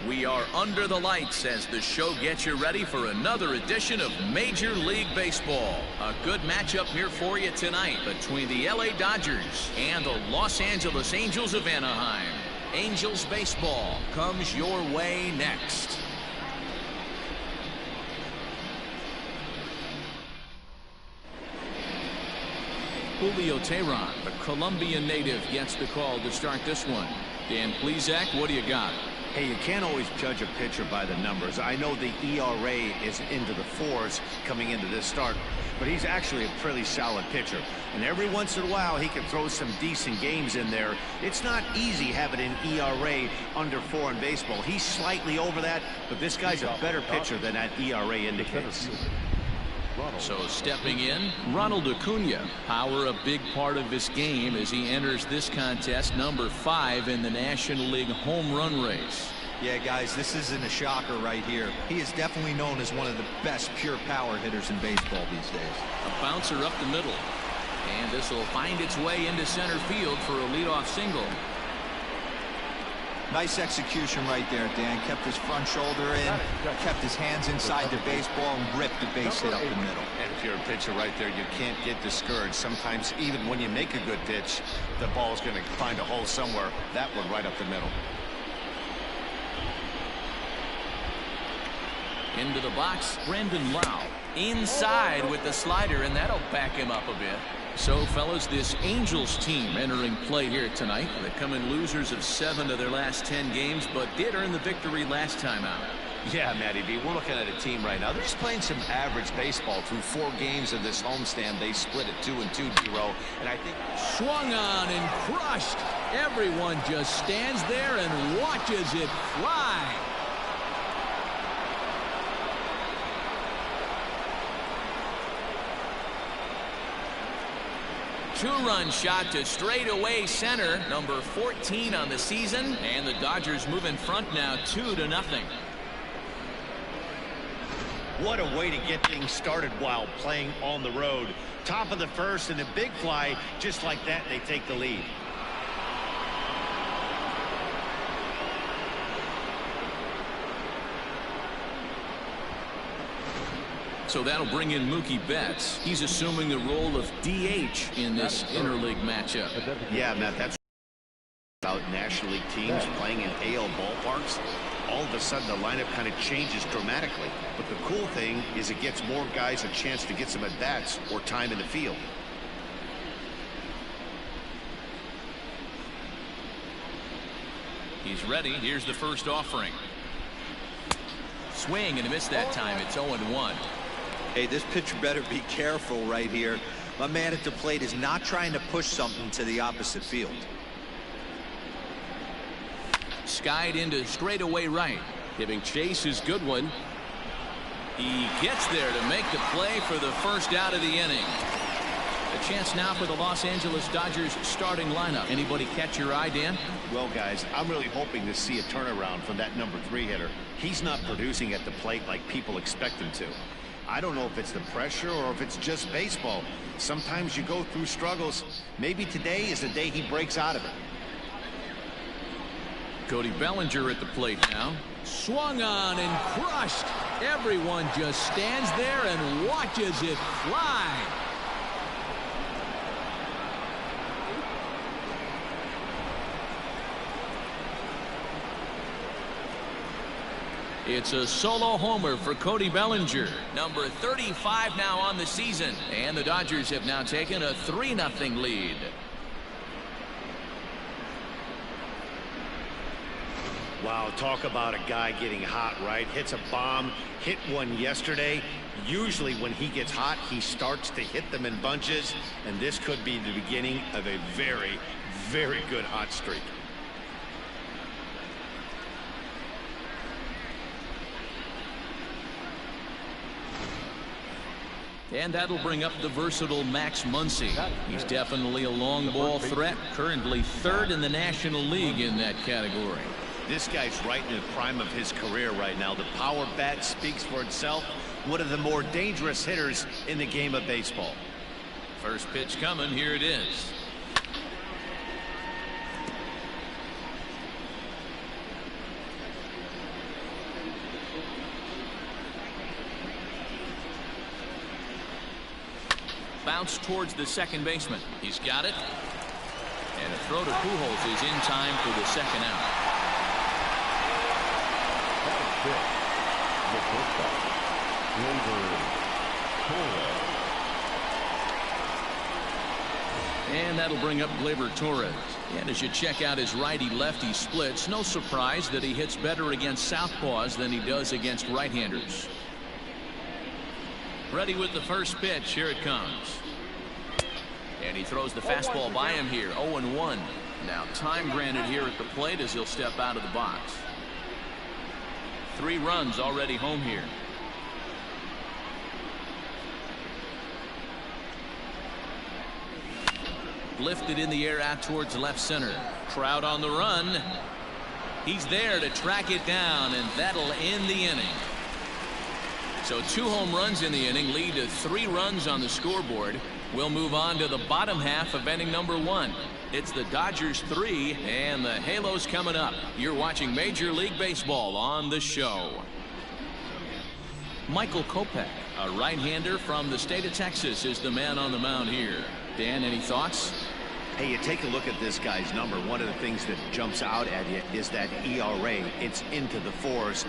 We are under the lights as the show gets you ready for another edition of Major League Baseball. A good matchup here for you tonight between the LA Dodgers and the Los Angeles Angels of Anaheim. Angels baseball comes your way next. Julio Teheran, the Colombian native, gets the call to start this one. Dan Plesac, what do you got? Hey, you can't always judge a pitcher by the numbers. I know the ERA is into the 4s coming into this start, but he's actually a pretty solid pitcher. And every once in a while, he can throw some decent games in there. It's not easy having an ERA under 4 in baseball. He's slightly over that, but this guy's a better pitcher than that ERA indicates. So stepping in, Ronald Acuna. Power a big part of this game as he enters this contest, number 5 in the National League home run race. Yeah, guys, this isn't a shocker right here. He is definitely known as one of the best pure power hitters in baseball these days. A bouncer up the middle. And this will find its way into center field for a leadoff single. Nice execution right there, Dan. Kept his front shoulder in, kept his hands inside the baseball, and ripped the base hit up the middle. And if you're a pitcher right there, you can't get discouraged. Sometimes even when you make a good pitch, the ball's going to find a hole somewhere. That one right up the middle. Into the box, Brandon Lowe. Inside with the slider, and that'll back him up a bit. So, fellas, this Angels team entering play here tonight. They come in losers of 7 of their last 10 games, but did earn the victory last time out. Yeah, Matty B, we're looking at a team right now. They're just playing some average baseball. Through 4 games of this homestand, they split at 2-2-0, and I think swung on and crushed. Everyone just stands there and watches it fly. Two-run shot to straightaway center, number 14 on the season, and the Dodgers move in front now 2-0. what a way to get things started while playing on the road. Top of the first and a big fly, just like that, they take the lead. So that'll bring in Mookie Betts. He's assuming the role of DH in this interleague matchup. Yeah, Matt, that's about National League teams playing in AL ballparks. All of a sudden, the lineup kind of changes dramatically. But the cool thing is it gets more guys a chance to get some at-bats or time in the field. He's ready. Here's the first offering. Swing and a miss that time. It's 0-1. Hey, this pitcher better be careful right here. My man at the plate is not trying to push something to the opposite field. Skied into straightaway right. Giving Chase his good one. He gets there to make the play for the first out of the inning. A chance now for the Los Angeles Dodgers starting lineup. Anybody catch your eye, Dan? Well, guys, I'm really hoping to see a turnaround from that number 3 hitter. He's not producing at the plate like people expect him to. I don't know if it's the pressure or if it's just baseball. Sometimes you go through struggles. Maybe today is the day he breaks out of it. Cody Bellinger at the plate now. Swung on and crushed. Everyone just stands there and watches it fly. It's a solo homer for Cody Bellinger, number 35 now on the season, and the Dodgers have now taken a 3-0 lead. Wow, talk about a guy getting hot, right? Hits a bomb, hit one yesterday. Usually when he gets hot, he starts to hit them in bunches, and this could be the beginning of a very, very good hot streak. And that'll bring up the versatile Max Muncy. He's definitely a long ball threat, currently 3rd in the National League in that category. This guy's right in the prime of his career right now. The power bat speaks for itself. One of the more dangerous hitters in the game of baseball. First pitch coming. Here it is. Bounce towards the second baseman. He's got it. And a throw to Pujols is in time for the second out. And that'll bring up Gleyber Torres. And as you check out his righty-lefty splits, no surprise that he hits better against southpaws than he does against right-handers. Ready with the first pitch. Here it comes. And he throws the fastball by him here. 0-1. Now time granted here at the plate as he'll step out of the box. 3 runs already home here. Lifted in the air out towards left center. Crowd on the run. He's there to track it down, and that'll end the inning. So 2 home runs in the inning lead to 3 runs on the scoreboard. We'll move on to the bottom half of inning number 1. It's the Dodgers 3 and the Halos coming up. You're watching Major League Baseball on the show. Michael Kopech, a right-hander from the state of Texas, is the man on the mound here. Dan, any thoughts? Hey, you take a look at this guy's number. One of the things that jumps out at you is that ERA. It's into the 4s.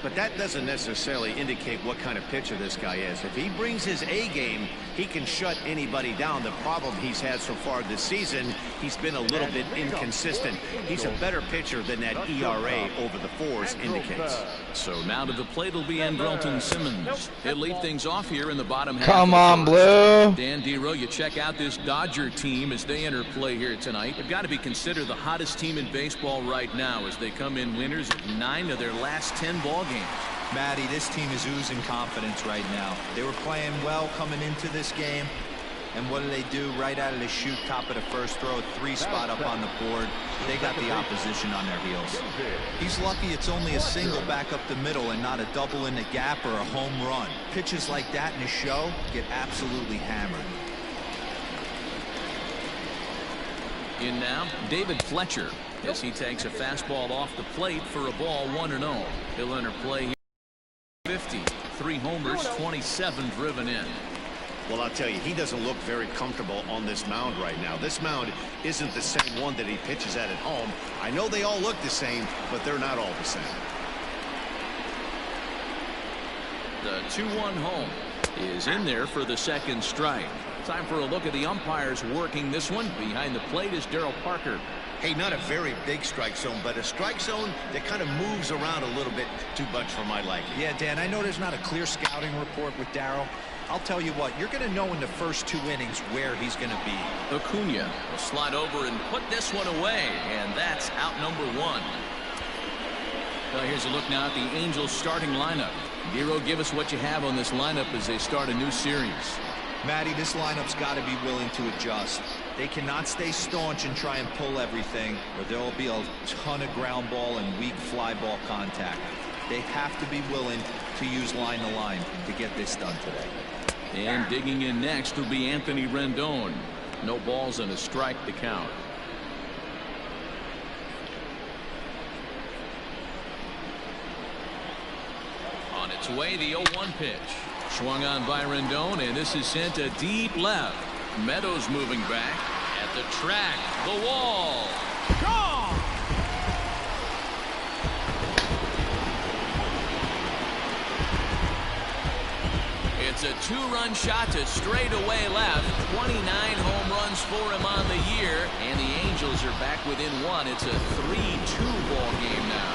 But that doesn't necessarily indicate what kind of pitcher this guy is. If he brings his A game, he can shut anybody down. The problem he's had so far this season, he's been a little bit inconsistent. He's a better pitcher than that ERA over the 4s indicates. So now to the plate will be Andrelton Simmons. He'll lead things off here in the bottom half. Come on, Blue. Dan Dero, you check out this Dodger team as they enter play here tonight. They've got to be considered the hottest team in baseball right now as they come in winners of 9 of their last 10 ball games. Matty, this team is oozing confidence right now. They were playing well coming into this game. And what do? Right out of the chute, top of the first throw, 3 spot up on the board. They got the opposition on their heels. He's lucky it's only a single back up the middle and not a double in the gap or a home run. Pitches like that in a show get absolutely hammered. In now, David Fletcher, as he takes a fastball off the plate for a ball 1-0. He'll enter play here. 50, 3 homers, 27 driven in. Well, I'll tell you, he doesn't look very comfortable on this mound right now. This mound isn't the same one that he pitches at home. I know they all look the same, but they're not all the same. The 2-1 home is in there for the second strike. Time for a look at the umpires working this one. Behind the plate is Darryl Parker. Hey, not a very big strike zone, but a strike zone that kind of moves around a little bit too much for my liking. Yeah, Dan, I know there's not a clear scouting report with Darryl. I'll tell you what, you're going to know in the first 2 innings where he's going to be. Acuna will slide over and put this one away, and that's out number 1. Well, here's a look now at the Angels starting lineup. Dero, give us what you have on this lineup as they start a new series. Matty, this lineup's got to be willing to adjust. They cannot stay staunch and try and pull everything, or there will be a ton of ground ball and weak fly ball contact. They have to be willing to use line to line to get this done today. And digging in next will be Anthony Rendon. No balls and a strike to count. On its way, the 0-1 pitch. Swung on by Rendon, and this is sent to deep left. Meadows moving back at the track, the wall. Gone! It's a 2-run shot to straightaway left. 29 home runs for him on the year, and the Angels are back within 1. It's a 3-2 ball game now.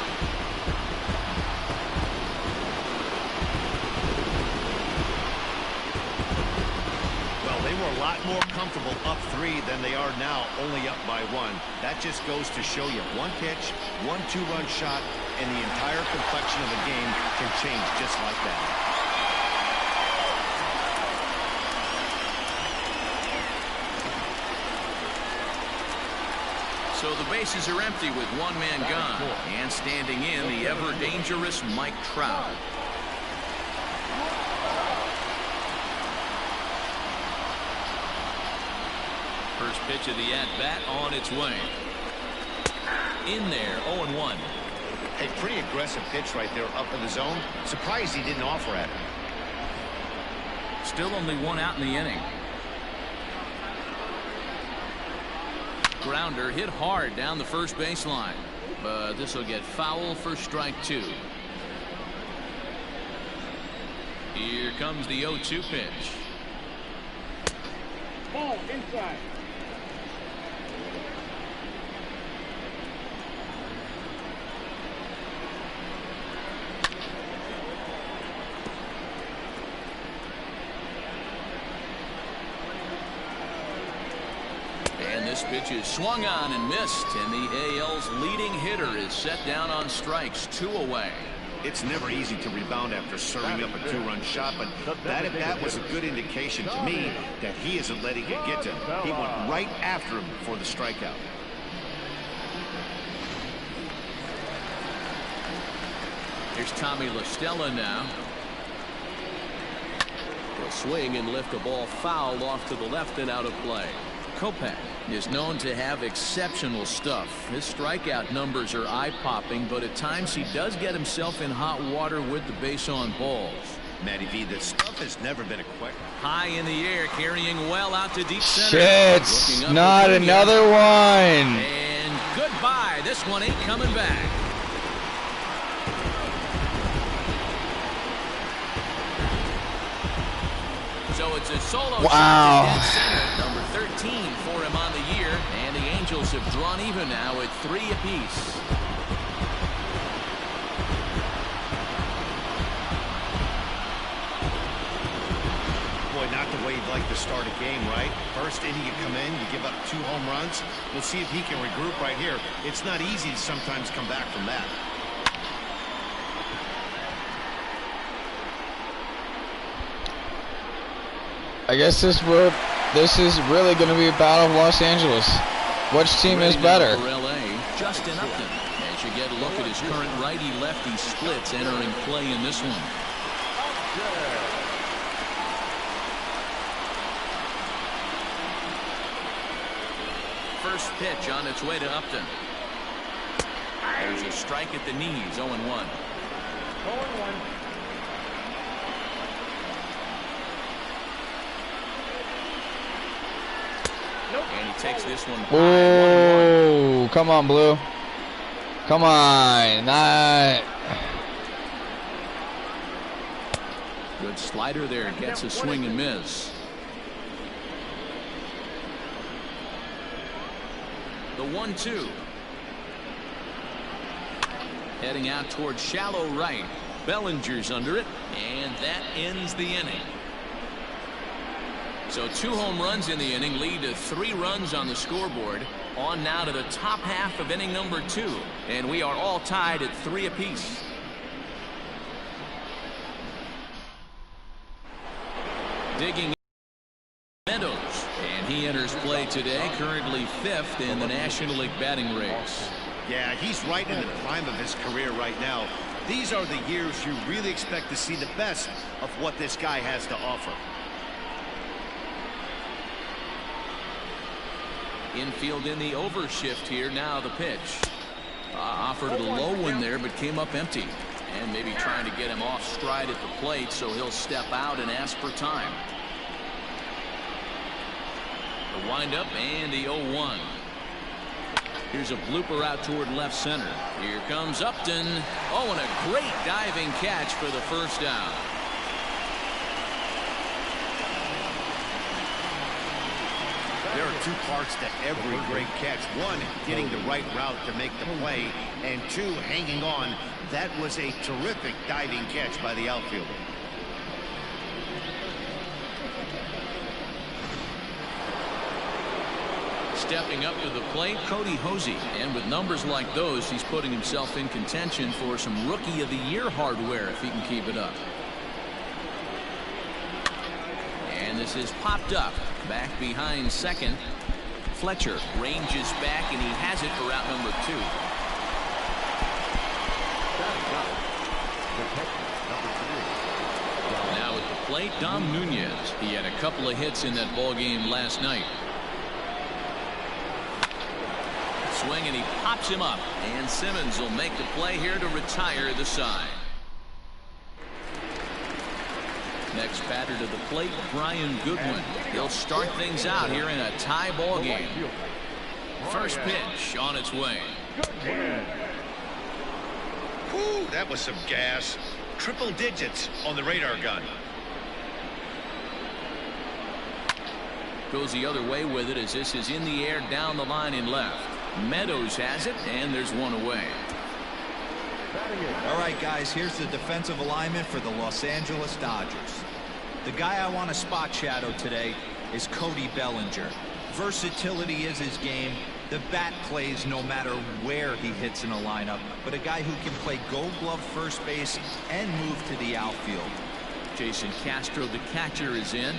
Well, they were a lot more comfortable up 3 than they are now, only up by 1. That just goes to show you one pitch, one 2-run shot, and the entire complexion of the game can change just like that. So the bases are empty with one man gone. And standing in, the ever-dangerous Mike Trout. First pitch of the at-bat on its way. In there, 0-1. A pretty aggressive pitch right there up in the zone. Surprised he didn't offer at it. Still only 1 out in the inning. Grounder hit hard down the first baseline, but this will get foul for strike 2. Here comes the 0-2 pitch. Ball inside. This pitch is swung on and missed, and the AL's leading hitter is set down on strikes, 2 away. It's never easy to rebound after serving up a 2-run shot, but that at bat was a good indication to me that he isn't letting it get to him. He went right after him for the strikeout. Here's Tommy La Stella now. He'll swing and lift the ball foul off to the left and out of play. Kopech is known to have exceptional stuff. His strikeout numbers are eye-popping, but at times he does get himself in hot water with the base on balls. Matty V, this stuff has never been a quick. High in the air, carrying well out to deep center. Shit, not another one. And goodbye. This one ain't coming back. So it's a solo shot to dead center, number 13 for him on the year, and the Angels have drawn even now at 3 apiece. Boy, not the way you'd like to start a game, right? First inning, you come in, you give up 2 home runs. We'll see if he can regroup right here. It's not easy to sometimes come back from that. I guess this is really going to be a battle of Los Angeles. Which team is better? For LA, Justin Upton, as you get a look at his current righty-lefty splits entering play in this one. First pitch on its way to Upton. There's a strike at the knees, 0-1. 0-1. And he takes this one. Oh, come on, Blue. Come on. Good slider there. Gets a swing and miss. The 1-2. Heading out towards shallow right. Bellinger's under it, and that ends the inning. So 2 home runs in the inning lead to 3 runs on the scoreboard. On now to the top half of inning number 2. And we are all tied at 3 apiece. Digging Meadows. And he enters play today, currently 5th in the National League batting race. Yeah, he's right in the prime of his career right now. These are the years you really expect to see the best of what this guy has to offer. Infield in the overshift here. Now the pitch. Offered a low one there, but came up empty. And maybe trying to get him off stride at the plate, so he'll step out and ask for time. The windup and the 0-1. Here's a blooper out toward left center. Here comes Upton. Oh, and a great diving catch for the first down. There are two parts to every great catch. One, getting the right route to make the play, and two, hanging on. That was a terrific diving catch by the outfielder. Stepping up to the plate, Cody Hosey. And with numbers like those, he's putting himself in contention for some Rookie of the Year hardware if he can keep it up. And this is popped up. Back behind second. Fletcher ranges back, and he has it for out number 2. Now at the plate, Dom Nunez. He had a couple of hits in that ball game last night. Swing, and he pops him up, and Simmons will make the play here to retire the side. Next batter to the plate, Brian Goodwin. He'll start things out here in a tie ball game. First pitch on its way. Whew, that was some gas. Triple digits on the radar gun. Goes the other way with it as this is in the air down the line in left. Meadows has it, and there's one away. All right, guys, here's the defensive alignment for the Los Angeles Dodgers. The guy I want to spot shadow today is Cody Bellinger. Versatility is his game. The bat plays no matter where he hits in a lineup, but a guy who can play Gold Glove first base and move to the outfield. Jason Castro, the catcher, is in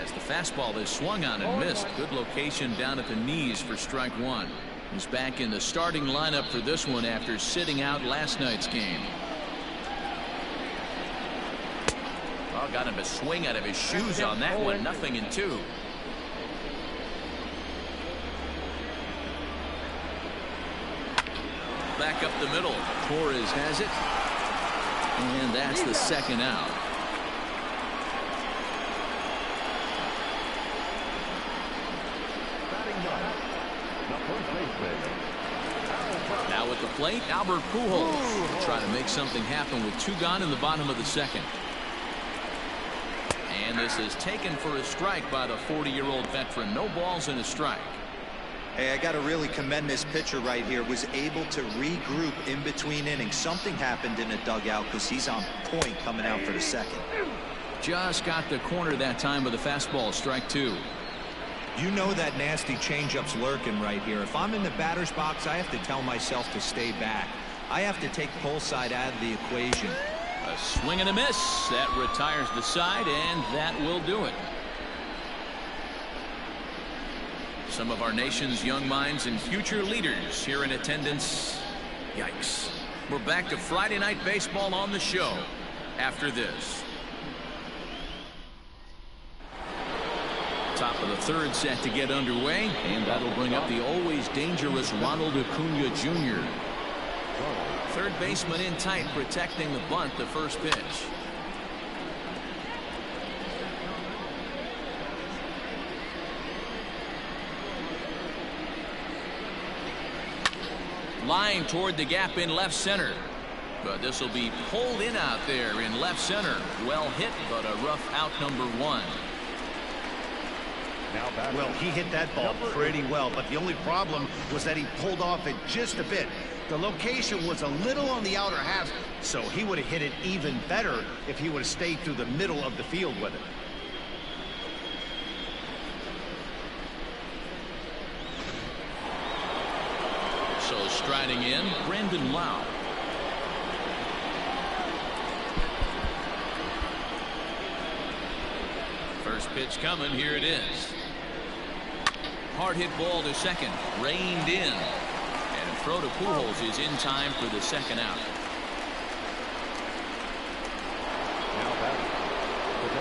as the fastball is swung on and missed. Good location down at the knees for strike 1. He's back in the starting lineup for this one after sitting out last night's game. Well, got him to swing out of his shoes on that one. 0-2. Back up the middle. Torres has it. And that's the second out. Now at the plate, Albert Pujols will try to make something happen with 2 gone in the bottom of the second. And this is taken for a strike by the 40-year-old veteran. No balls and a strike. Hey, I got to really commend this pitcher right here. Was able to regroup in between innings. Something happened in the dugout because he's on point coming out for the second. Just got the corner that time with the fastball. Strike 2. You know that nasty changeup's lurking right here. If I'm in the batter's box, I have to tell myself to stay back. I have to take pull side out of the equation. A swing and a miss. That retires the side, and that will do it. Some of our nation's young minds and future leaders here in attendance. Yikes. We're back to Friday Night Baseball on the show after this. Top of the third set to get underway, and that'll bring up the always dangerous Ronald Acuna Jr. Third baseman in tight, protecting the bunt. The first pitch. Line toward the gap in left center, but this will be pulled in out there in left center. Well hit, but a rough out, number 1. Well, he hit that ball pretty well, but the only problem was that he pulled off it just a bit. The location was a little on the outer half, so he would have hit it even better if he would have stayed through the middle of the field with it. So striding in, Brandon Lau. First pitch coming. Here it is. Hard hit ball to second. Reined in. And a throw to Pujols is in time for the second out.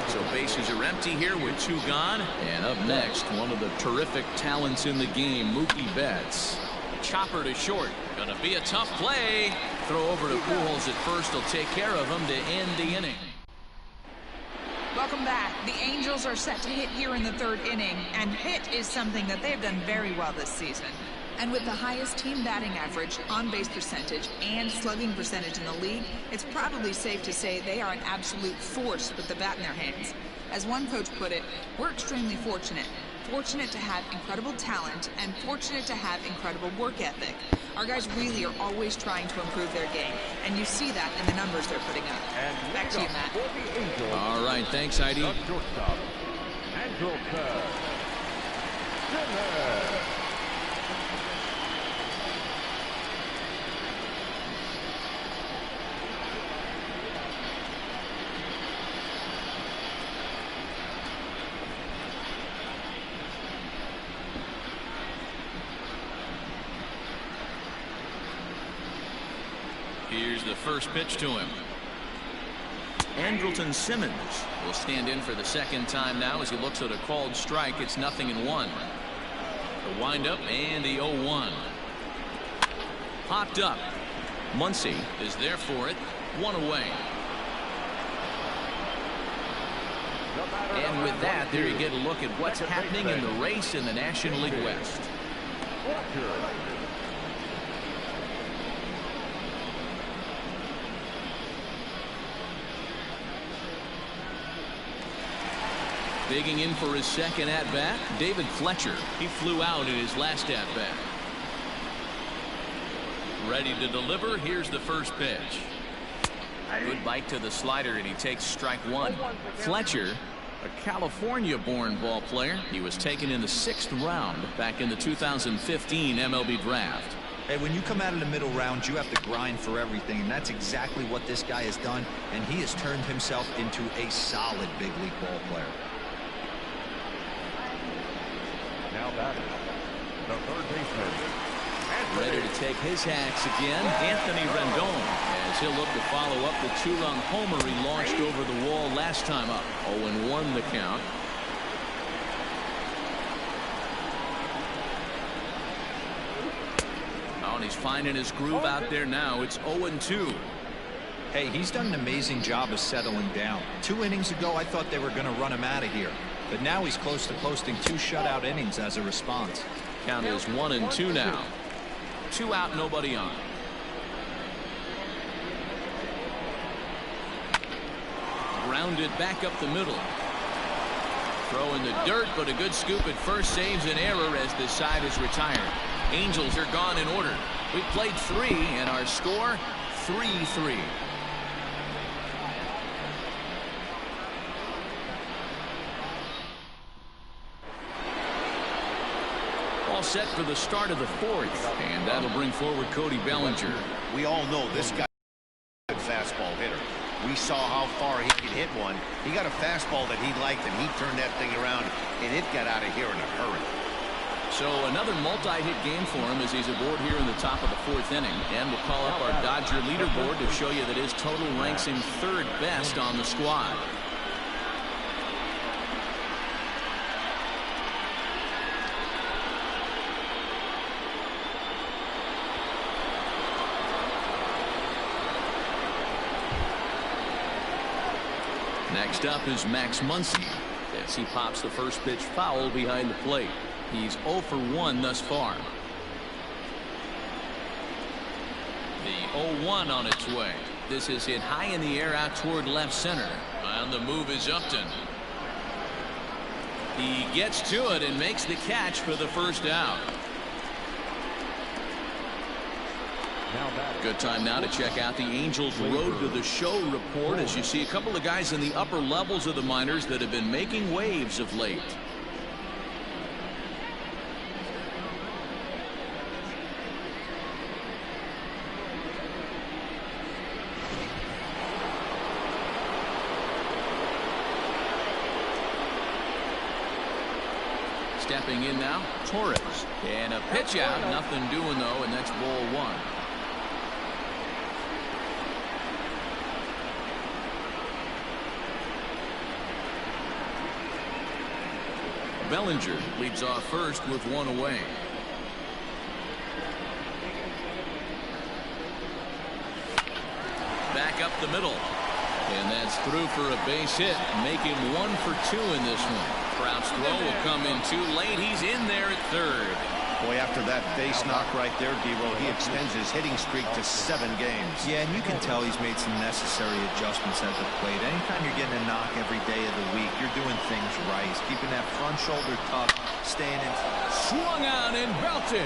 So bases are empty here with 2 gone. And up next, one of the terrific talents in the game, Mookie Betts. Chopper to short. Gonna be a tough play. Throw over to Pujols at first. Will take care of him to end the inning. Welcome back. The Angels are set to hit here in the 3rd inning, and hit is something that they've done very well this season. And with the highest team batting average, on-base percentage, and slugging percentage in the league, it's probably safe to say they are an absolute force with the bat in their hands. As one coach put it, we're extremely fortunate. Fortunate to have incredible talent and fortunate to have incredible work ethic. Our guys really are always trying to improve their game, and you see that in the numbers they're putting up. Back to you, Matt. All right, thanks, Heidi. Here's the first pitch to him. Andrelton Simmons will stand in for the second time now as he looks at a called strike. It's 0-1. The windup and the 0-1. Popped up. Muncy is there for it. 1 away. And with that, there you get a look at what's happening in the race in the National League West. Digging in for his second at-bat, David Fletcher. He flew out in his last at-bat. Ready to deliver. Here's the first pitch. Good bite to the slider, and he takes strike one. Fletcher, a California-born ball player. He was taken in the 6th round back in the 2015 MLB draft. Hey, when you come out of the middle round, you have to grind for everything, and that's exactly what this guy has done, and he has turned himself into a solid big league ball player. Now batting, the third baseman. Ready to take his hacks again, Anthony Rendon, as he'll look to follow up the 2-run homer he launched over the wall last time up. 0-1 the count. Oh, and he's finding his groove out there now. It's 0-2. Hey, he's done an amazing job of settling down. 2 innings ago, I thought they were going to run him out of here. But now he's close to posting 2 shutout innings as a response. Count is 1-2 now. 2 out, nobody on. Grounded back up the middle. Throw in the dirt, but a good scoop at first saves an error as the side is retired. Angels are gone in order. We played 3, and our score 3-3. All set for the start of the 4th, and that'll bring forward Cody Bellinger. We all know this guy is a fastball hitter. We saw how far he could hit one. He got a fastball that he liked, and he turned that thing around, and it got out of here in a hurry. So another multi-hit game for him as he's aboard here in the top of the 4th inning. And we'll call up our Dodger leaderboard to show you that his total ranks him 3rd best on the squad. Next up is Max Muncy as he pops the first pitch foul behind the plate. He's 0 for 1 thus far. The 0-1 on its way. This is hit high in the air out toward left center. On the move is Upton. He gets to it and makes the catch for the first out. Good time now to check out the Angels Road to the Show report as you see a couple of guys in the upper levels of the minors that have been making waves of late. Stepping in now, Torres. And a pitch out, nothing doing though, and that's ball 1. Bellinger leads off first with 1 away. Back up the middle. And that's through for a base hit. Make him 1 for 2 in this one. Trout's throw will come in too late. He's in there at 3rd. Boy, after that base knock right there, D-Roll, he extends his hitting streak to 7 games. Yeah, and you can tell he's made some necessary adjustments at the plate. Anytime you're getting a knock every day of the week, you're doing things right. He's keeping that front shoulder tucked, staying in. Swung out and belted.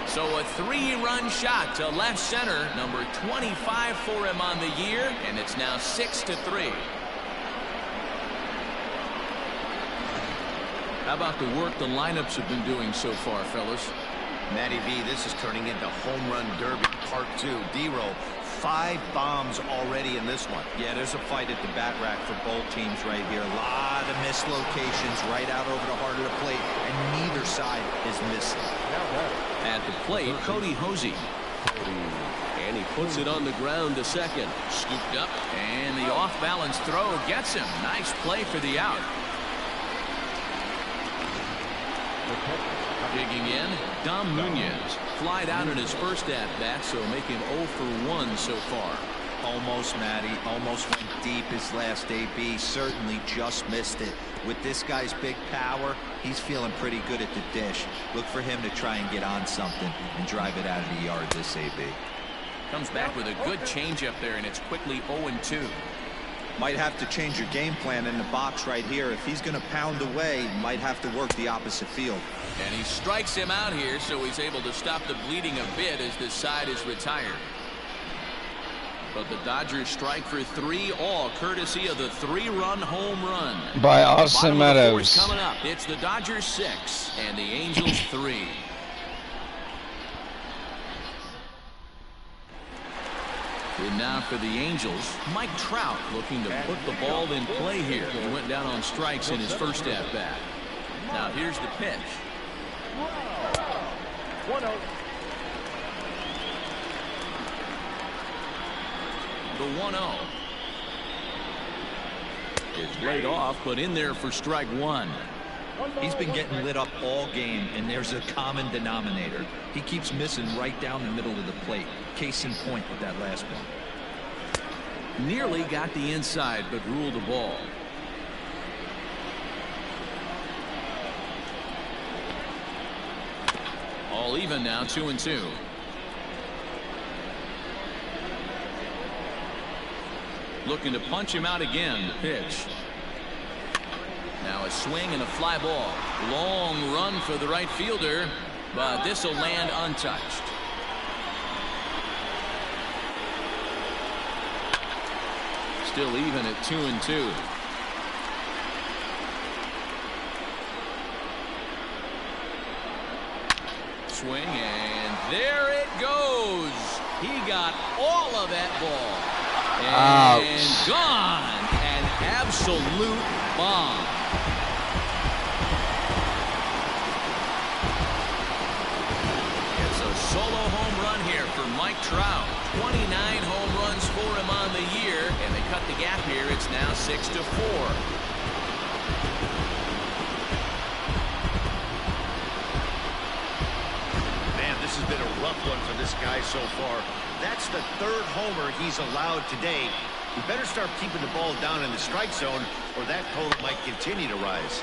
So a 3-run shot to left center, number 25 for him on the year, and it's now 6-3. How about the work the lineups have been doing so far, fellas? Matty V, this is turning into home run derby part 2. D-Roll, 5 bombs already in this one. Yeah, there's a fight at the bat rack for both teams right here. A lot of mislocations right out over the heart of the plate, and neither side is missing. At the plate, Cody Hosey. And he puts it on the ground to second. Scooped up, and the off-balance throw gets him. Nice play for the out. Digging in, Dom Nunez. Flied out in his first at-bat, so make him 0 for 1 so far. Almost, Matty. Almost went deep his last AB. Certainly just missed it. With this guy's big power, he's feeling pretty good at the dish. Look for him to try and get on something and drive it out of the yard this AB. Comes back with a good changeup there, and it's quickly 0-2. Might have to change your game plan in the box right here. If he's going to pound away, might have to work the opposite field. And he strikes him out here, so he's able to stop the bleeding a bit as this side is retired. But the Dodgers strike for 3, all courtesy of the 3-run home run. By Austin Meadows. Coming up, it's the Dodgers 6 and the Angels 3. And now for the Angels, Mike Trout looking to put the ball in play here. He went down on strikes in his first at-bat. Now here's the pitch. 1-0. The 1-0 is laid off, but in there for strike 1. He's been getting lit up all game, and there's a common denominator. He keeps missing right down the middle of the plate. Case in point with that last one. Nearly got the inside, but ruled the ball. All even now, 2-2. Looking to punch him out again. The pitch. Now a swing and a fly ball. Long run for the right fielder, but this will land untouched. Still even at 2-2. Swing, and there it goes. He got all of that ball. And ouch. Gone. An absolute bomb. It's a solo home run here for Mike Trout. 29 home runs for him on the year, and they cut the gap here. It's now 6-4. This has been a rough one for this guy so far. That's the 3rd homer he's allowed today. He better start keeping the ball down in the strike zone, or that total might continue to rise.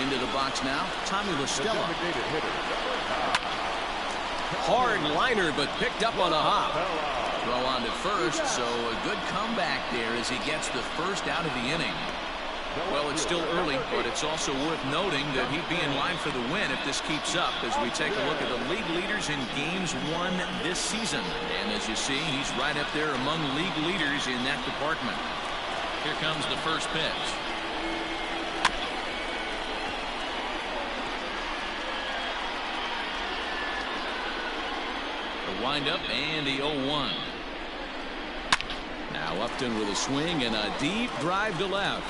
Into the box now, Tommy La Stella. Hard liner, but picked up on a hop. Throw on to first, so a good comeback there as he gets the first out of the inning. Well, it's still early, but it's also worth noting that he'd be in line for the win if this keeps up as we take a look at the league leaders in games won this season. And as you see, he's right up there among league leaders in that department. Here comes the first pitch. The windup and the 0-1. Now Upton with a swing and a deep drive to left.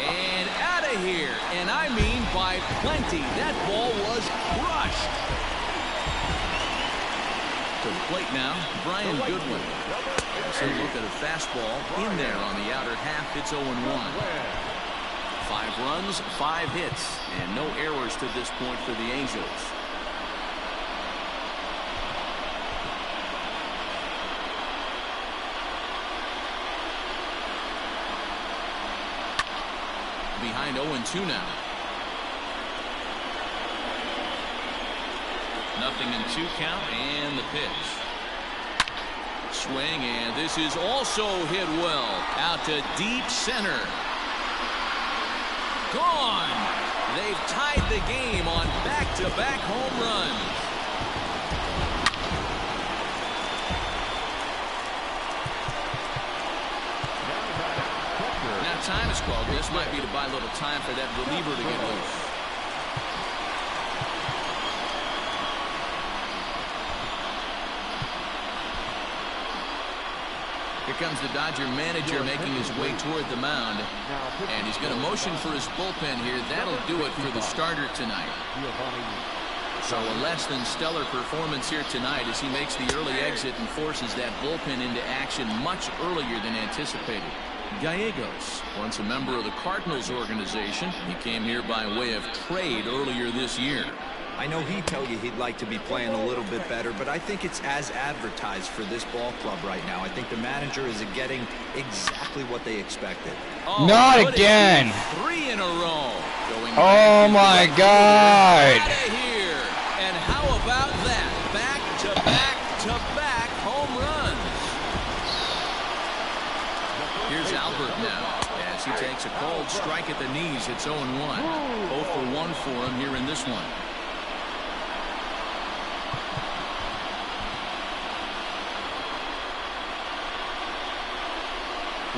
And out of here. And I mean by plenty. That ball was crushed. To the plate now, Brian Goodwin. As he'll look at a fastball in there on the outer half. It's 0-1. 5 runs, 5 hits, and no errors to this point for the Angels. Behind 0-2 now. 0-2 count, and the pitch. Swing, and this is also hit well. Out to deep center. Gone. They've tied the game on back-to-back home runs. Now time is called. This might be to buy a little time for that reliever to get loose. Here comes the Dodger manager making his way toward the mound. And he's going to motion for his bullpen here. That'll do it for the starter tonight. So a less than stellar performance here tonight as he makes the early exit and forces that bullpen into action much earlier than anticipated. Gallegos, once a member of the Cardinals organization, he came here by way of trade earlier this year. I know he'd tell you he'd like to be playing a little bit better, but I think it's as advertised for this ball club right now. I think the manager is getting exactly what they expected. Oh, not again. 3 in a row. Oh my God. Out of here. And how about that? Back-to-back home runs. Here's Albert now as he takes a cold strike at the knees. It's 0-1. 0 for 1 for him here in this one.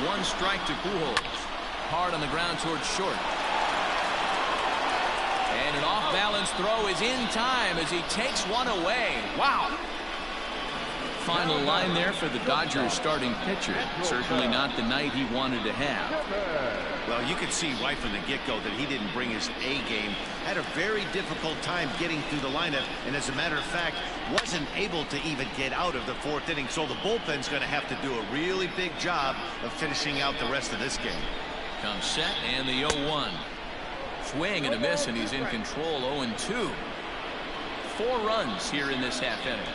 1 strike to Pujols. Hard on the ground towards short. And an off-balance throw is in time as he takes one away. Wow. Final line there for the Dodgers starting pitcher. Certainly not the night he wanted to have. Well, you could see right from the get-go that he didn't bring his A game. Had a very difficult time getting through the lineup, and as a matter of fact, wasn't able to even get out of the 4th inning. So the bullpen's going to have to do a really big job of finishing out the rest of this game. Comes set, and the 0-1. Swing and a miss, and he's in control. 0-2. 4 runs here in this half inning.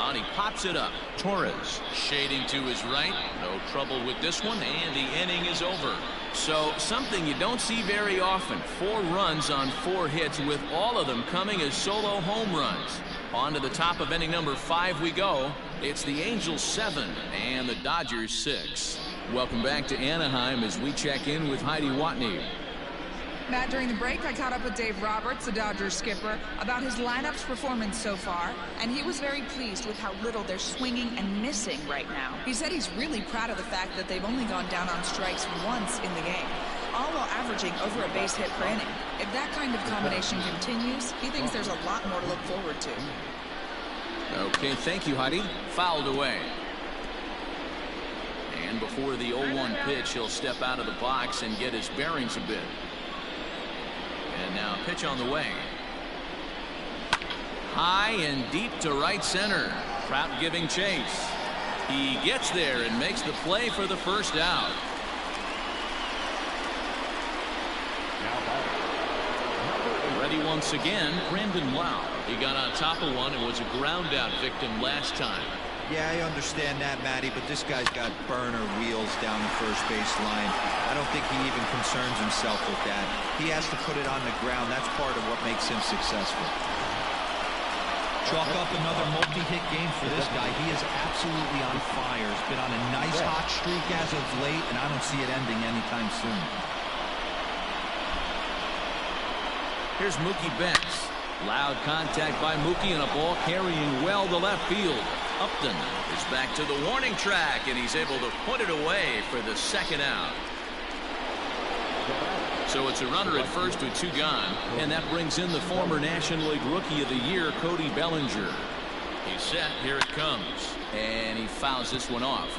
And he pops it up. Torres shading to his right. No trouble with this one, and the inning is over. So something you don't see very often. 4 runs on 4 hits, with all of them coming as solo home runs. On to the top of inning number 5 we go. It's the Angels 7 and the Dodgers 6. Welcome back to Anaheim as we check in with Heidi Watney. Matt, during the break, I caught up with Dave Roberts, the Dodgers skipper, about his lineup's performance so far, and he was very pleased with how little they're swinging and missing right now. He said he's really proud of the fact that they've only gone down on strikes once in the game, all while averaging over a base hit per inning. If that kind of combination continues, he thinks there's a lot more to look forward to. Okay, thank you, Heidi. Fouled away. And before the 0-1 pitch, he'll step out of the box and get his bearings a bit. And now pitch on the way. High and deep to right center. Trout giving chase. He gets there and makes the play for the first out. Ready once again, Brandon Lowe. He got on top of one and was a ground out victim last time. Yeah, I understand that, Matty, but this guy's got burner wheels down the first base line. I don't think he even concerns himself with that. He has to put it on the ground. That's part of what makes him successful. Chalk up another multi-hit game for this guy. He is absolutely on fire. He's been on a nice hot streak as of late, and I don't see it ending anytime soon. Here's Mookie Betts. Loud contact by Mookie and a ball carrying well to left field. Upton is back to the warning track, and he's able to put it away for the second out. So it's a runner at first with 2 gone, and that brings in the former National League Rookie of the Year, Cody Bellinger. He's set. Here it comes, and he fouls this one off.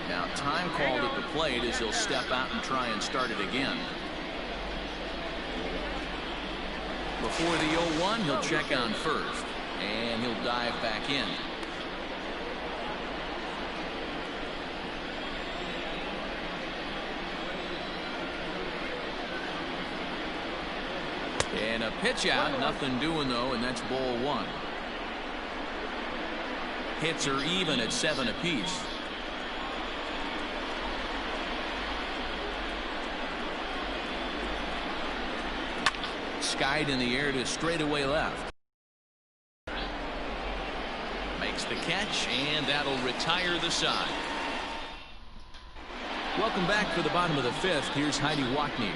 Now time called at the plate as he'll step out and try and start it again. Before the 0-1, he'll check on first, and he'll dive back in. And a pitch out, nothing doing though, and that's ball one. Hits are even at 7 apiece. Skied in the air to straightaway left. Makes the catch, and that'll retire the side. Welcome back for the bottom of the 5th. Here's Heidi Watney.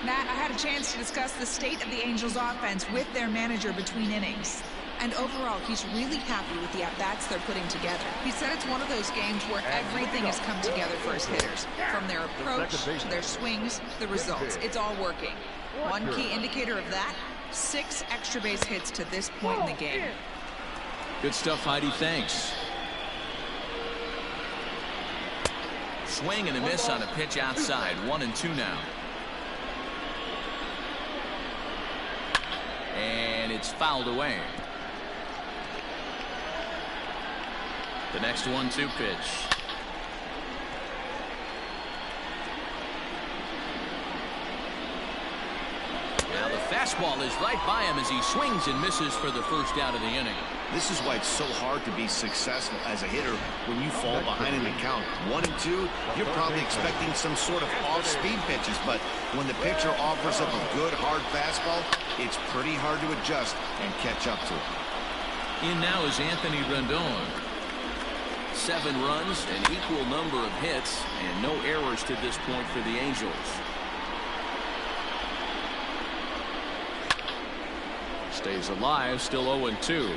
Matt, I had a chance to discuss the state of the Angels offense with their manager between innings. And overall, he's really happy with the at-bats they're putting together. He said it's one of those games where everything has come together for his hitters. From their approach to their swings, the results. It's all working. One key indicator of that, 6 extra base hits to this point in the game. Good stuff, Heidi. Thanks. Swing and a miss on a pitch outside. 1-2 now. And it's fouled away. The next 1-2 pitch. Now the fastball is right by him as he swings and misses for the first out of the inning. This is why it's so hard to be successful as a hitter when you fall behind in the count. 1-2, you're probably expecting some sort of off-speed pitches, but when the pitcher offers up a good hard fastball, it's pretty hard to adjust and catch up to it. In now is Anthony Rendon. 7 runs, an equal number of hits, and no errors to this point for the Angels. Stays alive, still 0-2.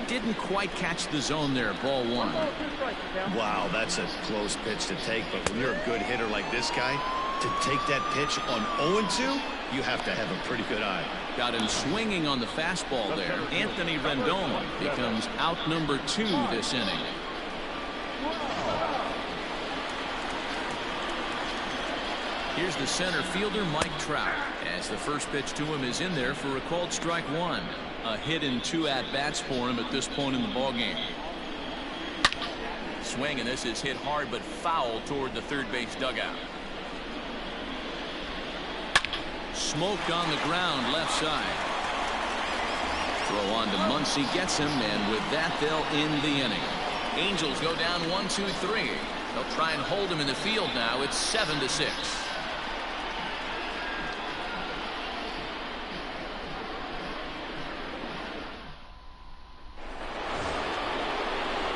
Didn't quite catch the zone there. Ball 1. Wow, that's a close pitch to take, but when you're a good hitter like this guy, to take that pitch on 0-2, you have to have a pretty good eye. Got him swinging on the fastball there. Anthony Rendon becomes out number 2 this inning. Here's the center fielder, Mike Trout, as the first pitch to him is in there for a called strike 1. A hit and 2 at-bats for him at this point in the ballgame. Swing, and this is hit hard but foul toward the third base dugout. Smoked on the ground left side. Throw on to Muncy, gets him, and with that they'll end the inning. Angels go down 1-2-3. They'll try and hold him in the field now. It's 7-6.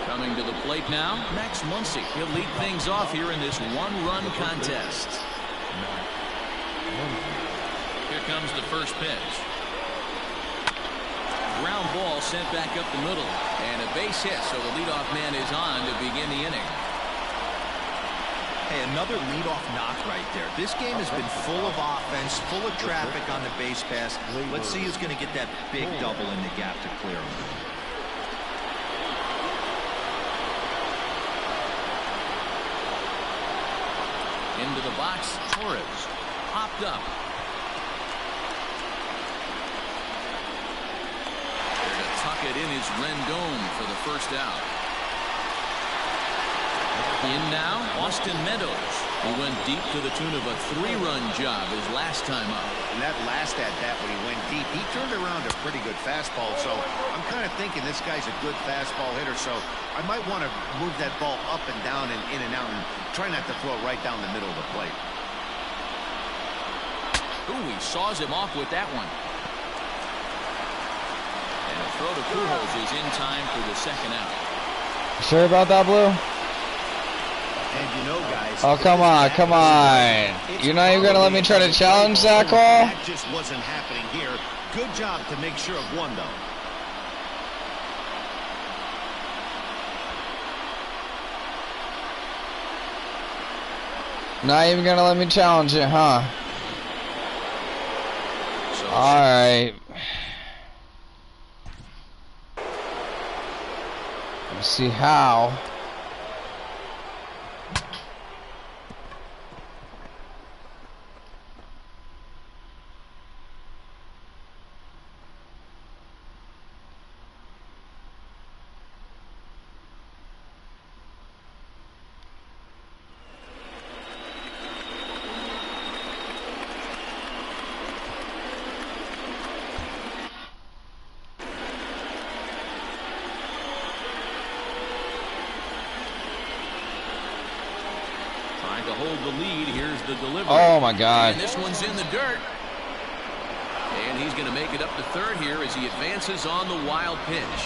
Coming to the plate now, Max Muncy. He'll lead things off here in this 1-run contest. Here comes the first pitch. Ground ball sent back up the middle, and a base hit, so the leadoff man is on to begin the inning. Hey, another leadoff knock right there. This game has been full of offense, full of traffic on the base pass. Let's see who's going to get that big double in the gap to clear him. Into the box, Torres popped up. There to tuck it in is Rendon for the first out. In now, Austin Meadows, who went deep to the tune of a 3-run job his last time up. And that last at-bat when he went deep, he turned around a pretty good fastball, so I'm kind of thinking this guy's a good fastball hitter, so I might want to move that ball up and down and in and out and try not to throw it right down the middle of the plate. Ooh, he saws him off with that one. And a throw to Pujols is in time for the second out. Sure about that, Blue? And you know, guys, oh, come on, come on. You're not even going to let me try to challenge that call? That just wasn't happening here. Good job to make sure of one, though. Not even going to let me challenge it, huh? Alright. Let's see how. Trying to hold the lead. Here's the delivery. Oh my God. And this one's in the dirt. And he's going to make it up to third here as he advances on the wild pitch.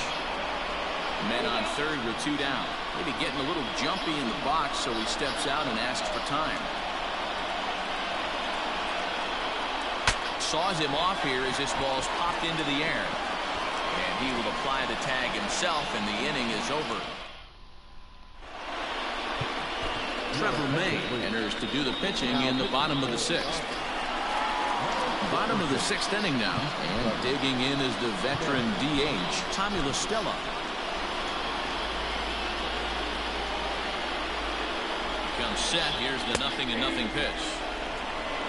Men on third with 2 down. Maybe getting a little jumpy in the box, so he steps out and asks for time. Saws him off here as this ball's popped into the air. And he will apply the tag himself, and the inning is over. Trevor May enters to do the pitching in the bottom of the 6th. Bottom of the 6th inning now, and digging in is the veteran DH, Tommy La Stella. Comes set. Here's the 0-0 pitch.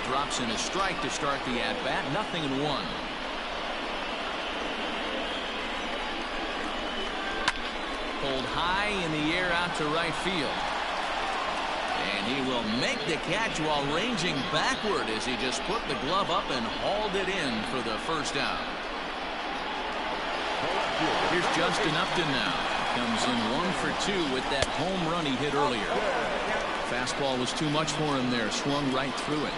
Drops in a strike to start the at-bat. 0-1. Pulled high in the air out to right field. And he will make the catch while ranging backward as he just put the glove up and hauled it in for the first out. Here's Justin Upton now. Comes in 1 for 2 with that home run he hit earlier. Fastball was too much for him there. Swung right through it.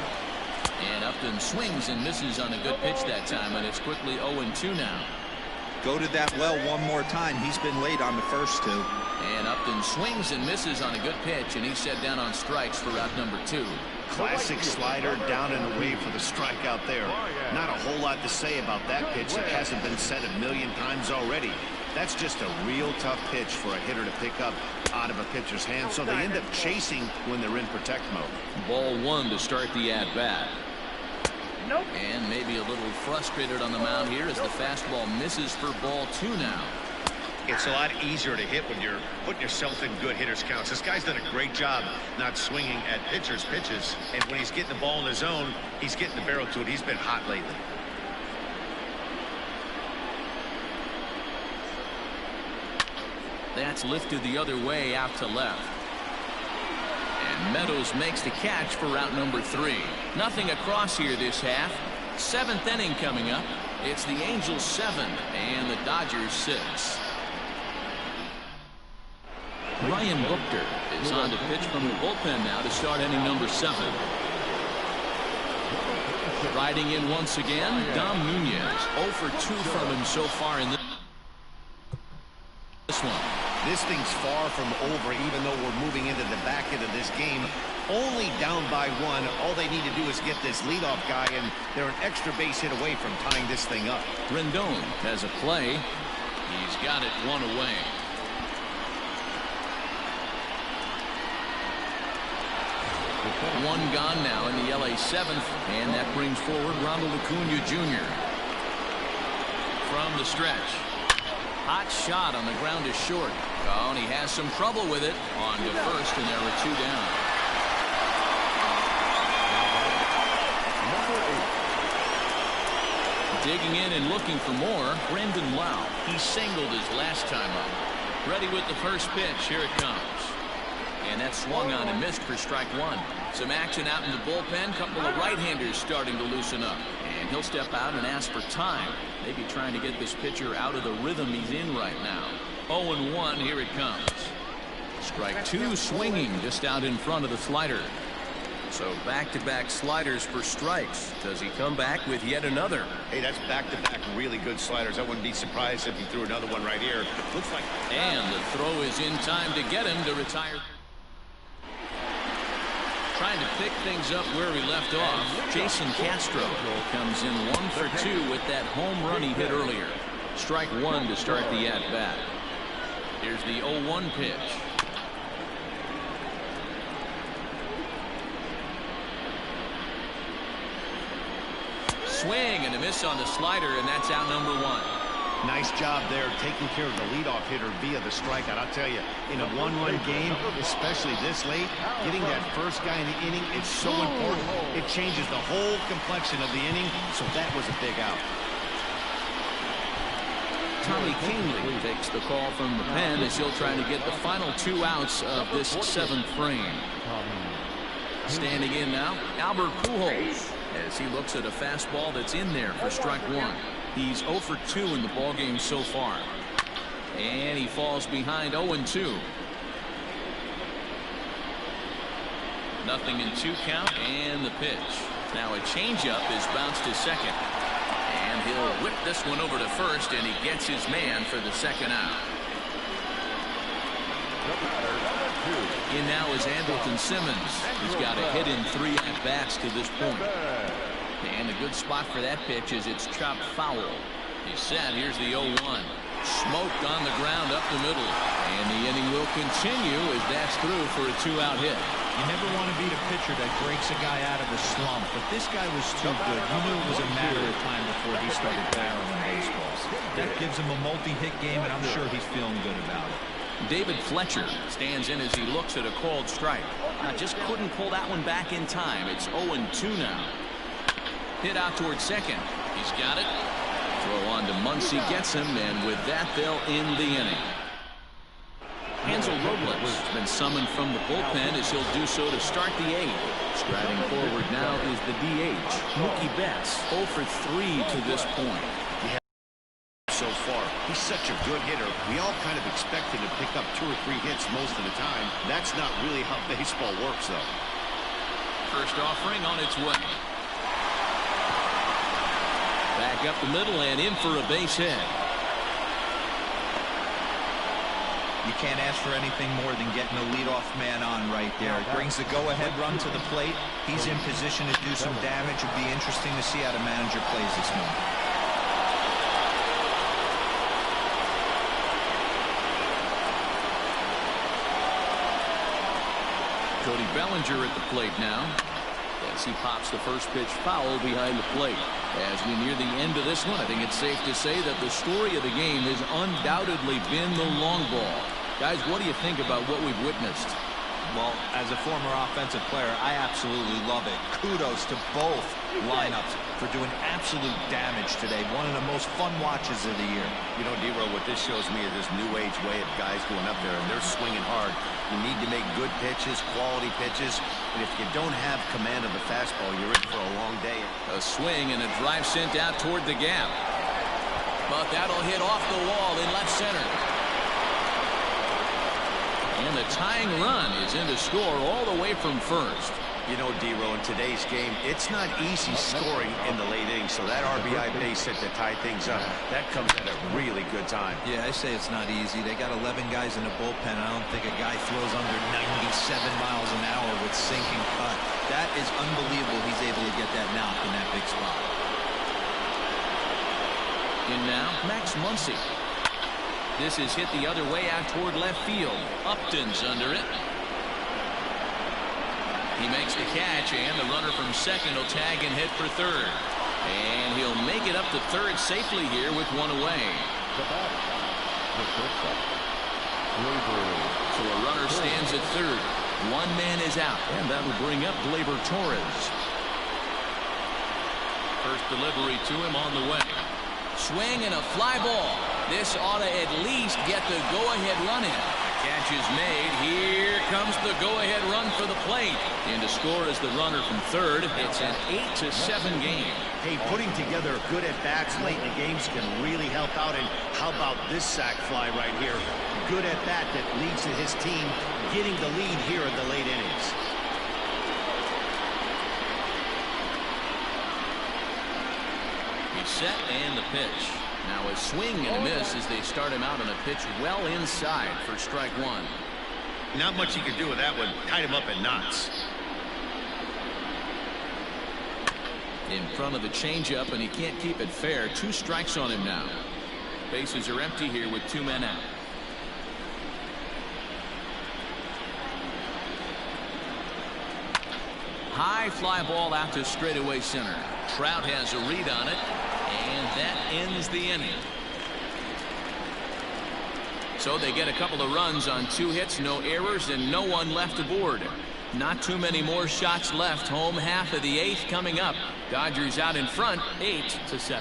And Upton swings and misses on a good pitch that time, and it's quickly 0-2 now. Go to that well one more time. He's been late on the first 2. And Upton swings and misses on a good pitch, and he's set down on strikes for route number 2. Classic slider down and away for the strikeout there. Not a whole lot to say about that pitch that hasn't been said a million times already. That's just a real tough pitch for a hitter to pick up out of a pitcher's hand, so they end up chasing when they're in protect mode. Ball 1 to start the at-bat. And maybe a little frustrated on the mound here as the fastball misses for ball 2 now. It's a lot easier to hit when you're putting yourself in good hitters counts. This guy's done a great job not swinging at pitchers' pitches, and when he's getting the ball in his zone, he's getting the barrel to it. He's been hot lately. That's lifted the other way out to left. And Meadows makes the catch for route number 3. Nothing across here this half. 7th inning coming up. It's the Angels 7 and the Dodgers 6. Ryan Buchter is on to pitch from the bullpen now to start inning number 7. Riding in once again, Dom Nunez. 0 for 2 from him so far in this one. This thing's far from over, even though we're moving into the back end of this game. Only down by 1. All they need to do is get this leadoff guy, and they're an extra base hit away from tying this thing up. Rendon has a play. He's got it 1 away. One gone now in the LA 7th, and that brings forward Ronald Acuna Jr. From the stretch. Hot shot on the ground is short. Oh, and he has some trouble with it. On to first, and there were 2 down. Digging in and looking for more, Brandon Lau. He singled his last time up. Ready with the first pitch. Here it comes. And that swung on and missed for strike 1. Some action out in the bullpen. Couple of right-handers starting to loosen up. And he'll step out and ask for time. Maybe trying to get this pitcher out of the rhythm he's in right now. 0-1, here it comes. Strike 2 swinging just out in front of the slider. So back-to-back sliders for strikes. Does he come back with yet another? Hey, that's back-to-back really good sliders. I wouldn't be surprised if he threw another one right here. Looks like... And the throw is in time to get him to retire. Trying to pick things up where we left off. Jason Castro comes in 1 for 2 with that home run he hit earlier. Strike 1 to start the at-bat. Here's the 0-1 pitch. Swing and a miss on the slider, and that's out number 1. Nice job there taking care of the leadoff hitter via the strikeout. I'll tell you, in a one-run game, especially this late, getting that first guy in the inning is so important. It changes the whole complexion of the inning, so that was a big out. Tommy Kahnle takes the call from the pen as he'll try to get the final 2 outs of this 7th frame. Standing in now, Albert Pujols, as he looks at a fastball that's in there for strike 1. He's 0 for 2 in the ballgame so far. And he falls behind 0-2. 0-2 count, and the pitch. Now a changeup is bounced to second. And he'll whip this one over to first, and he gets his man for the second out. In now is Andrelton Simmons, who's got a hit in 3 at-bats to this point. And a good spot for that pitch is it's chopped foul. He's set. Here's the 0-1. Smoked on the ground up the middle. And the inning will continue as that's through for a 2-out hit. You never want to beat a pitcher that breaks a guy out of a slump, but this guy was too good. You knew it was a matter of time before he started barreling baseballs. That gives him a multi-hit game, and I'm sure he's feeling good about it. David Fletcher stands in as he looks at a called strike. Just couldn't pull that one back in time. It's 0-2 now. Hit out towards second. He's got it. Throw on to Muncy, gets him, and with that, they'll end the inning. Hansel Robles has been summoned from the bullpen as he'll do so to start the 8th. Striding forward now is the DH, Mookie Betts, 0 for 3 to this point. So far, he's such a good hitter. We all kind of expect him to pick up 2 or 3 hits most of the time. That's not really how baseball works, though. First offering on its way. Back up the middle and in for a base hit. You can't ask for anything more than getting the leadoff man on right there. It brings the go-ahead run to the plate. He's in position to do some damage. It'd be interesting to see how the manager plays this one. Cody Bellinger at the plate now. As he pops the first pitch foul behind the plate. As we near the end of this one, I think it's safe to say that the story of the game has undoubtedly been the long ball. Guys, what do you think about what we've witnessed? Well, as a former offensive player, I absolutely love it. Kudos to both lineups for doing absolute damage today. One of the most fun watches of the year. You know, D-Row, what this shows me is this new age way of guys going up there, and they're swinging hard. You need to make good pitches, quality pitches, and if you don't have command of the fastball, you're in for a long day. A swing and a drive sent out toward the gap. But that'll hit off the wall in left center. And the tying run is in to score all the way from first. You know, D-Row, in today's game, it's not easy scoring in the late innings, so that RBI base hit to tie things up, that comes at a really good time. Yeah, I say it's not easy. They got 11 guys in the bullpen. I don't think a guy throws under 97 miles an hour with sinking cut. That is unbelievable he's able to get that knock in that big spot. In now, Max Muncy. This is hit the other way out toward left field. Upton's under it. He makes the catch, and the runner from second will tag and hit for third. And he'll make it up to third safely here with one away. So a runner stands at third. One man is out, and that'll bring up Gleyber Torres. First delivery to him on the way. Swing and a fly ball. This ought to at least get the go-ahead run in. Catch is made. Here comes the go-ahead run for the plate. And to score is the runner from third. It's an 8-7 game. Hey, putting together good at-bats late in the games can really help out. And how about this sac fly right here? Good at-bat that leads to his team getting the lead here in the late innings. He's set and the pitch. Now a swing and a miss as they start him out on a pitch well inside for strike one. Not much you can do with that one. Tied him up in knots. In front of the changeup, and he can't keep it fair. 2 strikes on him now. Bases are empty here with 2 men out. High fly ball out to straightaway center. Trout has a read on it, and that ends the inning. So they get a couple of runs on 2 hits, no errors, and no one left aboard. Not too many more shots left. Home half of the 8th coming up. Dodgers out in front, 8-7.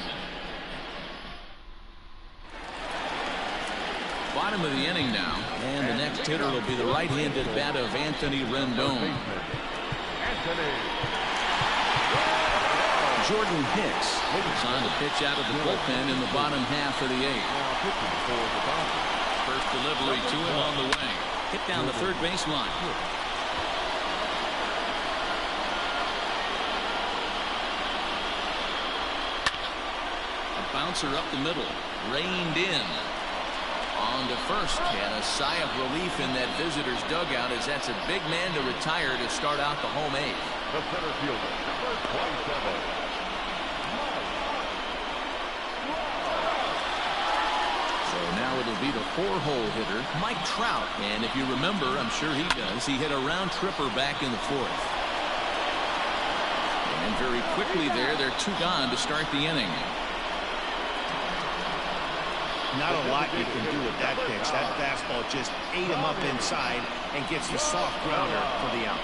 Bottom of the inning now, and the next hitter will be the right-handed bat of Anthony Rendon. Jordan Hicks is on to pitch out of the bullpen in the bottom half of the 8th. First delivery to him on the way. Hit down the third baseline. bouncer up the middle. Reined in. On to first, and a sigh of relief in that visitor's dugout as that's a big man to retire to start out the home eighth. The center fielder, number 27. So now it'll be the 4-hole hitter, Mike Trout. And if you remember, I'm sure he does, he hit a round tripper back in the 4th. And very quickly they're 2 gone to start the inning. Not a lot you can do with that pitch. That fastball just ate him up inside and gets the soft grounder for the out.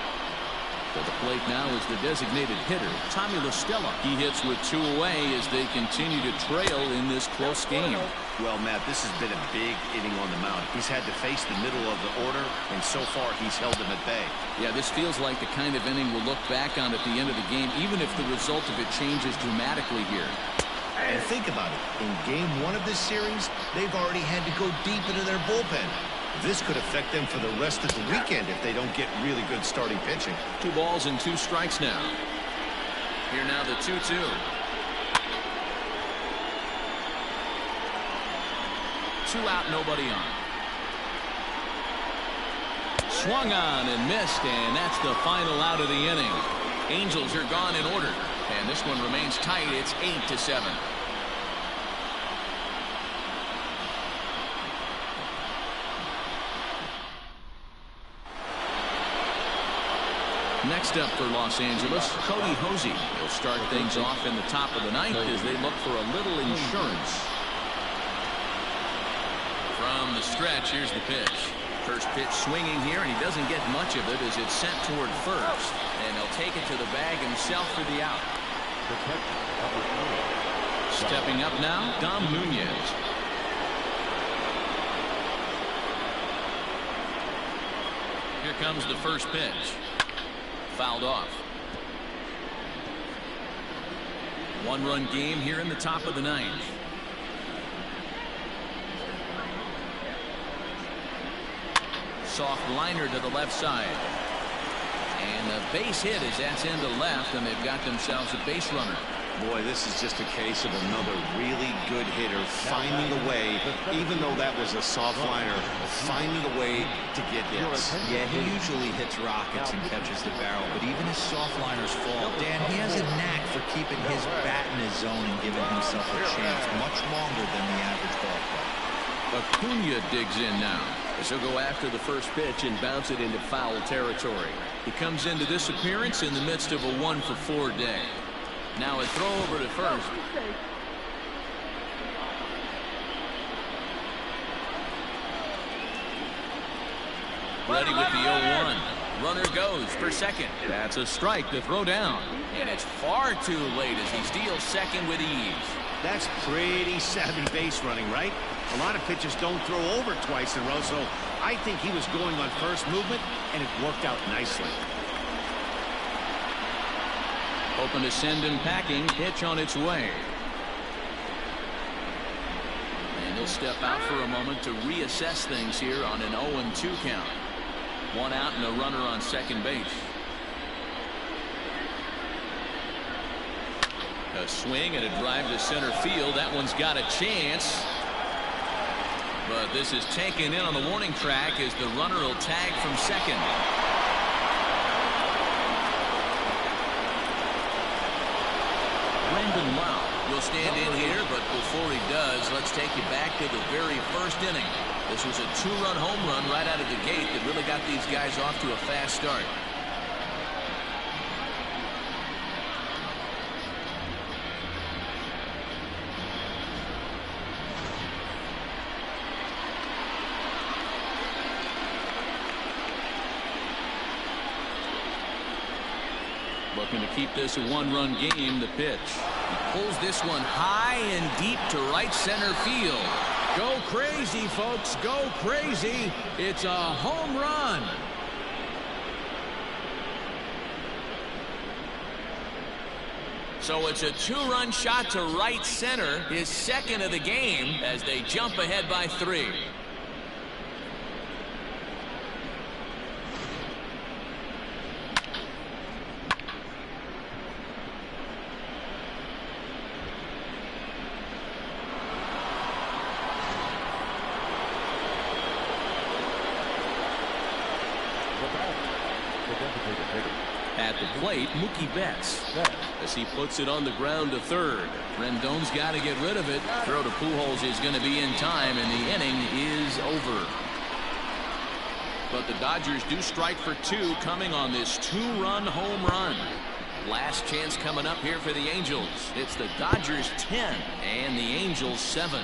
To the plate now is the designated hitter, Tommy La Stella. He hits with 2 away as they continue to trail in this close game. Well, Matt, this has been a big inning on the mound. He's had to face the middle of the order, and so far he's held them at bay. Yeah, this feels like the kind of inning we'll look back on at the end of the game, even if the result of it changes dramatically here. And think about it. In game 1 of this series, they've already had to go deep into their bullpen. This could affect them for the rest of the weekend if they don't get really good starting pitching. 2 balls and 2 strikes now. Here now the 2-2. Two out, nobody on. Swung on and missed, and that's the final out of the inning. Angels are gone in order, and this one remains tight. It's 8-7. Next up for Los Angeles, Cody Hosey. He'll start things off in the top of the 9th as they look for a little insurance. From the stretch, here's the pitch. First pitch swinging here, and he doesn't get much of it as it's sent toward first. And he'll take it to the bag himself for the out. Stepping up now, Dom Nunez. Here comes the first pitch. Fouled off. 1-run game here in the top of the 9th. Soft liner to the left side. And a base hit as that's into left, and they've got themselves a base runner. Boy, this is just a case of another really good hitter finding a way, even though that was a soft liner, finding a way to get hits. Yeah, he usually hits rockets and catches the barrel, but even his soft liners fall. Dan, he has a knack for keeping his bat in his zone and giving himself a chance much longer than the average ball player. Acuna digs in now as he'll go after the first pitch and bounce it into foul territory. He comes into this appearance in the midst of a 1-for-4 day. Now a throw over to first. Ready with the 0-1. Runner goes for second. That's a strike to throw down. And it's far too late as he steals second with ease. That's pretty savvy base running, right? A lot of pitchers don't throw over twice in a row, so I think he was going on first movement, and it worked out nicely. Hoping to send him packing. Pitch on its way. And he'll step out for a moment to reassess things here on an 0-2 count. 1 out and a runner on second base. A swing and a drive to center field. That one's got a chance. But this is taken in on the warning track as the runner will tag from second. Brandon Lau will stand in here, but before he does, let's take you back to the very first inning. This was a 2-run home run right out of the gate that really got these guys off to a fast start. Looking to keep this a 1-run game. The pitch. He pulls this one high and deep to right center field. Go crazy, folks. Go crazy. It's a home run. So it's a 2-run shot to right center, his second of the game, as they jump ahead by 3. At the plate, Mookie Betts. As he puts it on the ground to third. Rendon's got to get rid of it. Throw to Pujols is going to be in time, and the inning is over. But the Dodgers do strike for two, coming on this two-run home run. Last chance coming up here for the Angels. It's the Dodgers 10 and the Angels 7.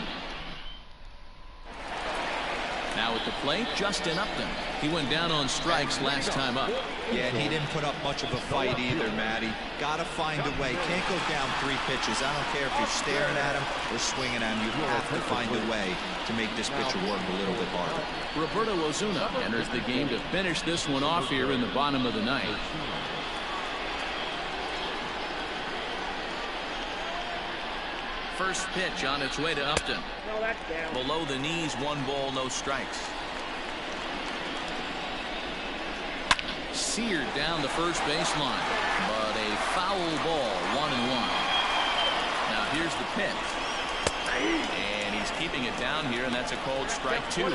Now at the plate, Justin Upton. He went down on strikes last time up. Yeah, and he didn't put up much of a fight either, Matty. Gotta find a way. Can't go down 3 pitches. I don't care if you're staring at him or swinging at him. You have to find a way to make this pitcher work a little bit harder. Roberto Osuna enters the game to finish this one off here in the bottom of the ninth. First pitch on its way to Upton. Below the knees, 1 ball, no strikes. Seared down the first baseline, but a foul ball, 1-1. Now here's the pitch, and he's keeping it down here, and that's a called strike 2.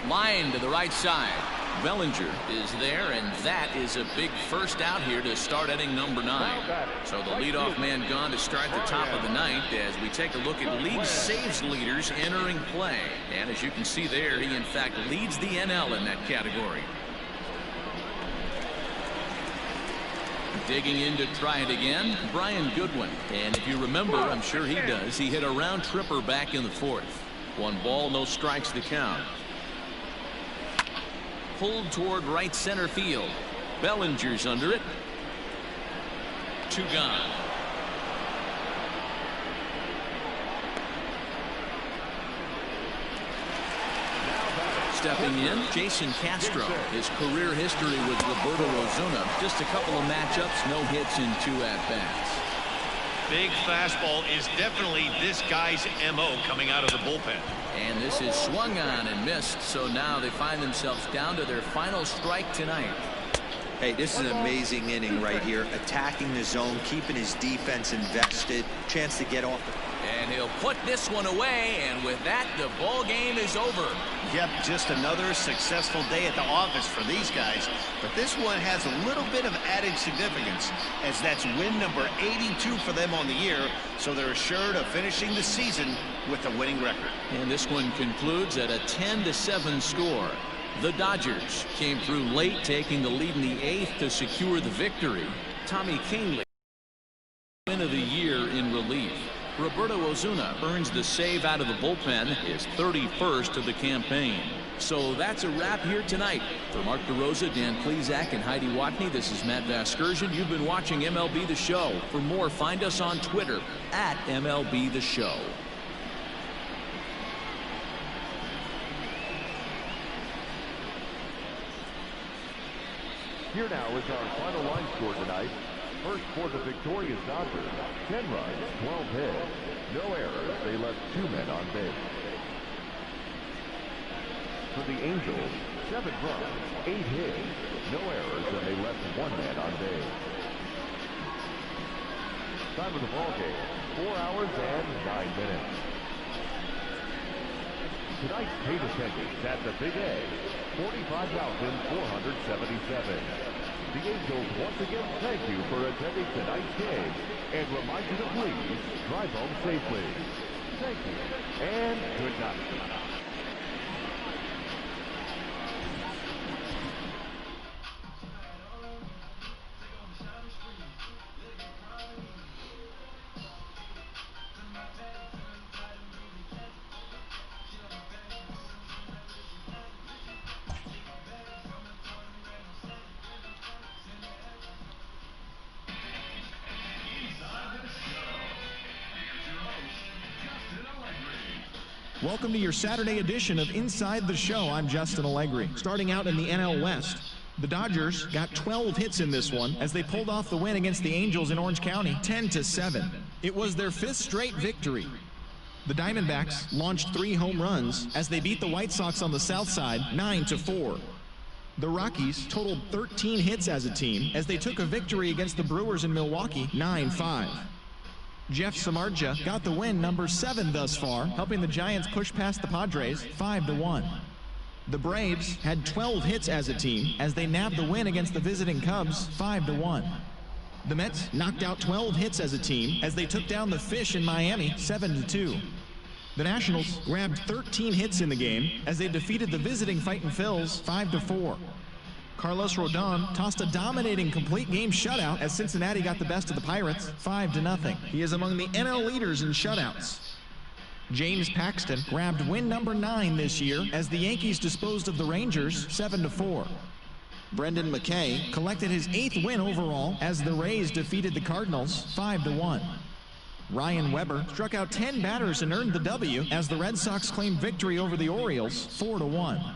Line to the right side. Bellinger is there, and that is a big first out here to start inning number 9. So the leadoff man gone to start the top of the ninth as we take a look at league saves leaders entering play. And as you can see there, he in fact leads the NL in that category. Digging in to try it again, Brian Goodwin. And if you remember, I'm sure he does, he hit a round tripper back in the 4th. 1 ball, no strikes to count. Pulled toward right center field. Bellinger's under it. 2 gone. Stepping in, Jason Castro. His career history with Roberto Osuna. Just a couple of matchups, no hits in 2 at-bats. Big fastball is definitely this guy's MO coming out of the bullpen. And this is swung on and missed, so now they find themselves down to their final strike tonight. Hey, this is an amazing inning right here. Attacking the zone, keeping his defense invested. Chance to get off. And he'll put this one away, and with that, the ball game is over. Yep, just another successful day at the office for these guys. But this one has a little bit of added significance, as that's win number 82 for them on the year, so they're assured of finishing the season with a winning record. And this one concludes at a 10-7 score. The Dodgers came through late, taking the lead in the 8th to secure the victory. Tommy Kahnle, win of the year in relief. Roberto Osuna earns the save out of the bullpen, his 31st of the campaign. So that's a wrap here tonight. For Mark DeRosa, Dan Plesac, and Heidi Watney, this is Matt Vasgersian. You've been watching MLB The Show. For more, find us on Twitter at MLB The Show. Here now is our final line score tonight. First for the victorious Dodgers, 10 runs, 12 hits, no errors. They left 2 men on base. For the Angels, 7 runs, 8 hits, no errors, and they left 1 man on base. Time of the ball game, 4 hours and 9 minutes. Tonight's paid attendance at the Big A, 45,477. The Angels once again thank you for attending tonight's game and remind you to please drive home safely. Thank you and good night. Welcome to your Saturday edition of Inside the Show. I'm Justin Allegri. Starting out in the NL West, the Dodgers got 12 hits in this one as they pulled off the win against the Angels in Orange County, 10-7. It was their 5th straight victory. The Diamondbacks launched 3 home runs as they beat the White Sox on the south side 9-4. The Rockies totaled 13 hits as a team as they took a victory against the Brewers in Milwaukee 9-5. Jeff Samardzija got the win, number 7 thus far, helping the Giants push past the Padres 5-1. The Braves had 12 hits as a team as they nabbed the win against the visiting Cubs 5-1. The Mets knocked out 12 hits as a team as they took down the Fish in Miami 7-2. The Nationals grabbed 13 hits in the game as they defeated the visiting Fightin' Phils 5-4. Carlos Rodon tossed a dominating complete game shutout as Cincinnati got the best of the Pirates 5-0. He is among the NL leaders in shutouts. James Paxton grabbed win number 9 this year as the Yankees disposed of the Rangers 7-4. Brendan McKay collected his 8th win overall as the Rays defeated the Cardinals 5-1. Ryan Weber struck out 10 batters and earned the W as the Red Sox claimed victory over the Orioles 4-1.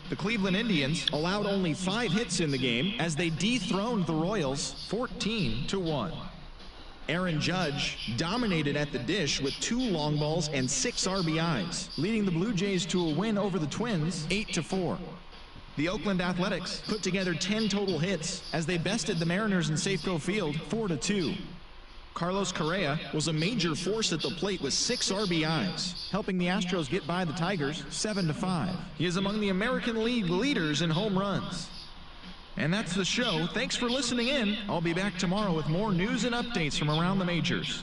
The Cleveland Indians allowed only 5 hits in the game as they dethroned the Royals 14-1. Aaron Judge dominated at the dish with 2 long balls and 6 RBIs, leading the Blue Jays to a win over the Twins 8-4. The Oakland Athletics put together 10 total hits as they bested the Mariners in Safeco Field 4-2. Carlos Correa was a major force at the plate with 6 RBIs, helping the Astros get by the Tigers 7-5. He is among the American League leaders in home runs. And that's the show. Thanks for listening in. I'll be back tomorrow with more news and updates from around the majors.